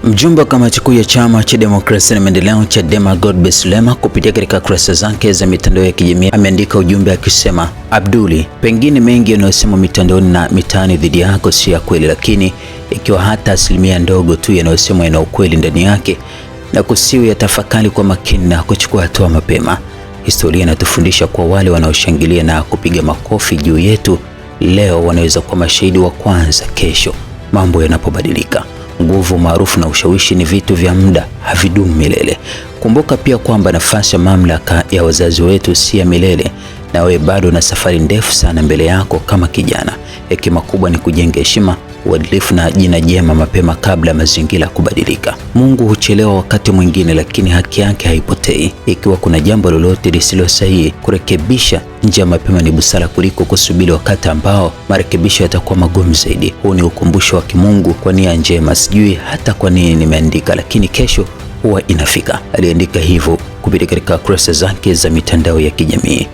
Mjumbe wa kamati kuu ya chama cha demokrasia na maendeleo Chadema Godbless Lema kupitia katika kurasa zake za mitandao ya kijamii ameandika ujumbe akisema, Abduli, pengine mengi yanayosema mitandaoni na mitaani dhidi yako si ya kweli, lakini ikiwa hata asilimia ndogo tu yanayosema yana ukweli ndani yake, na kusiwe ya tafakari kwa makini na kuchukua hatua mapema. Historia inatufundisha kwa wale wanaoshangilia na kupiga makofi juu yetu leo wanaweza kuwa mashahidi wa kwanza kesho mambo yanapobadilika. Nguvu, maarufu na ushawishi ni vitu vya muda, havidumu milele. Kumbuka pia kwamba nafasi ya mamlaka ya wazazi wetu si ya milele, na wewe bado na safari ndefu sana mbele yako kama kijana. Hekima kubwa ni kujenga heshima, uadilifu na jina jema mapema kabla mazingira kubadilika. Mungu huchelewa wakati mwingine, lakini haki yake haipotei. Ikiwa kuna jambo lolote lisilo sahihi, kurekebisha njia mapema ni busara kuliko kusubiri wakati ambao marekebisho yatakuwa magumu zaidi. Huu ni ukumbusho wa kimungu kwa nia njema. Sijui hata kwa nini nimeandika, lakini kesho huwa inafika. Aliandika hivyo kupitia katika kurasa zake za mitandao ya kijamii.